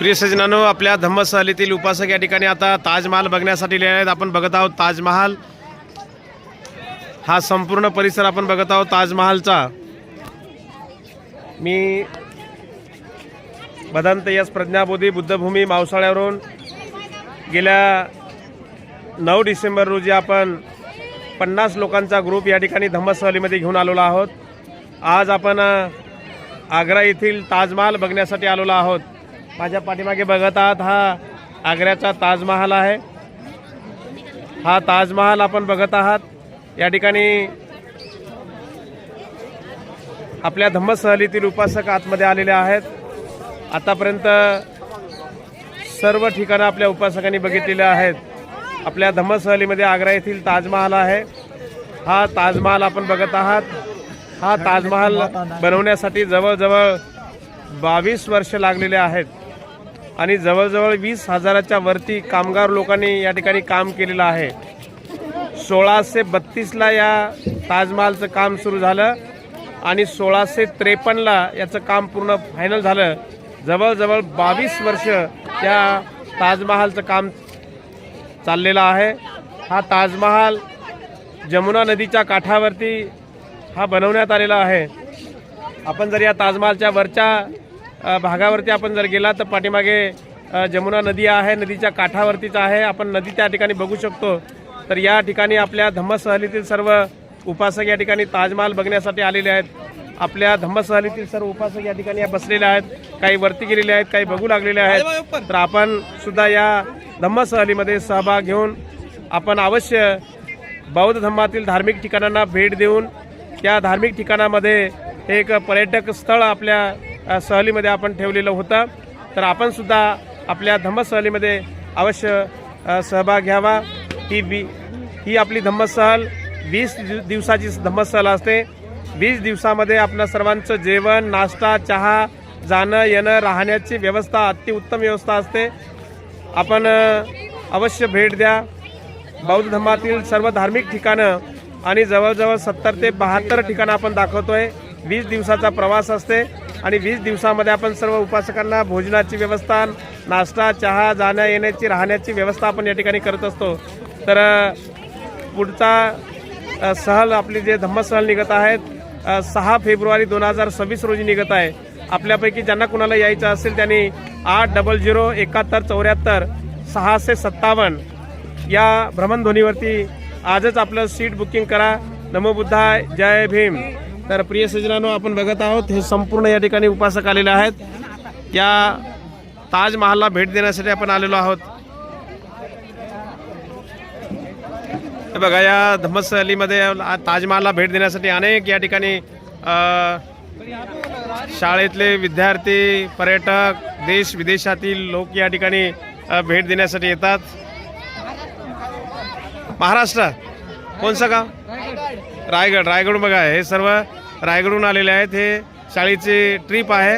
प्रिय सज्जनांनो, आपल्या धम्मसहलीतील उपासक या ठिकाणी आता ताजमहाल बघण्यासाठी आले आहेत। आपण बघत आहोत ताजमहाल, हा संपूर्ण परिसर आपण बघत आहोत ताजमहालचा। मी भदंत यश प्रज्ञाबोधी बुद्धभूमी मावसाळ्यावरून गेल्या 9 डिसेंबर रोजी आपण 50 लोकांचा ग्रुप या ठिकाणी धम्मसहलीमध्ये घेऊन आलेलो आहोत। आज आपण आग्रा येथील ताजमहाल बघण्यासाठी आलेलो आहोत। माझ्या पाठीमागे बघत आहात, हा आग्र्याचा ताजमहाल आहे। हा ताजमहाल आपण बघत आहात। या ठिकाणी आपल्या धम्मसहलीतील उपासक आतमध्ये आलेले आहेत। आतापर्यंत सर्व ठिकाणं आपल्या उपासकांनी बघितलेले आहेत। आपल्या धम्मसहलीमध्ये आग्रा येथील ताजमहाल आहे। हा ताजमहाल आपण बघत आहात। हा ताजमहाल बनवण्यासाठी जवळजवळ 22 वर्ष लागलेले आहेत आणि जवळजवळ 20,000च्या वरती कामगार लोकांनी या ठिकाणी काम केलेलं आहे। 1632ला या ताजमहालचं काम सुरू झालं आणि 1653ला याचं काम पूर्ण फायनल झालं। जवळजवळ 22 वर्ष या ताजमहालचं काम चाललेलं आहे। हा ताजमहाल जमुना नदीच्या काठावरती हा बनवण्यात आलेला आहे। आपण जर या ताजमहालच्या वरच्या भागावरती आपण जर गेला तर पाठीमागे जमुना नदी आहे, नदीच्या काठावरतीच आहे। आपण नदी त्या ठिकाणी बघू शकतो। तर या ठिकाणी आपल्या धम्मसहलीतील सर्व उपासक या ठिकाणी ताजमहाल बघण्यासाठी आलेले आहेत। आपल्या धम्मसहलीतील सर्व उपासक या ठिकाणी बसलेले आहेत, काही वरती गेलेले आहेत, काही बघू लागलेले आहेत। तर आपण सुद्धा या धम्मसहलीमध्ये सहभाग घेऊन आपण अवश्य बौद्ध धर्मातील धार्मिक ठिकाणांना भेट देऊन त्या धार्मिक ठिकाणामध्ये एक पर्यटक स्थळ आपल्या सहलीमध्ये आपण ठेवलेलं होतं। तर आपण सुद्धा आपल्या धम्मसहलीमध्ये अवश्य सहभाग घ्यावा। ही आपली धम्मसहल 20 दिवसाची धम्मसहल असते। 20 दिवसामध्ये आपल्या सर्वांचं जेवण, नाश्ता, चहा, जाणं येणं, राहण्याची व्यवस्था अतिउत्तम व्यवस्था असते। आपण अवश्य भेट द्या। बौद्ध धर्मातील सर्व धार्मिक ठिकाणं आणि जवळजवळ 70 ते 72 ठिकाणं आपण दाखवतोय। 20 दिवसाचा प्रवास असते आणि 20 दिवसामध्ये आपण सर्व उपासकांना भोजनाची व्यवस्था, नाश्ता, चहा, जाण्या येण्याची, राहण्याची व्यवस्था आपण या ठिकाणी करत असतो। तर पुढचा सहल आपली जे धम्मसहल निघत आहेत 6 फेब्रुवारी 2026 रोजी निघत आहे। आपल्यापैकी ज्यांना कुणाला यायचं असेल त्यांनी 8007174 657 या भ्रमणध्वनीवरती आजच आपलं सीट बुकिंग करा। नमो बुद्धाय, जय भीम। तर प्रिय सज्जनांनो, आपण बघत आहोत हे संपूर्ण या ठिकाणी उपासक आलेले आहेत। या ताजमहालला भेट देण्यासाठी आपण आलेलो आहोत। हे बघा, या धम्मसहलीमध्ये ताजमहालला भेट देण्यासाठी अनेक या ठिकाणी शाळेतले विद्यार्थी, पर्यटक, देश विदेशातील लोक या ठिकाणी भेट देण्यासाठी येतात। महाराष्ट्र कोणचं गाव? रायगड। रायगडून बघा, हे सर्व रायगडून आलेले आहेत। हे शाळेची ट्रिप आहे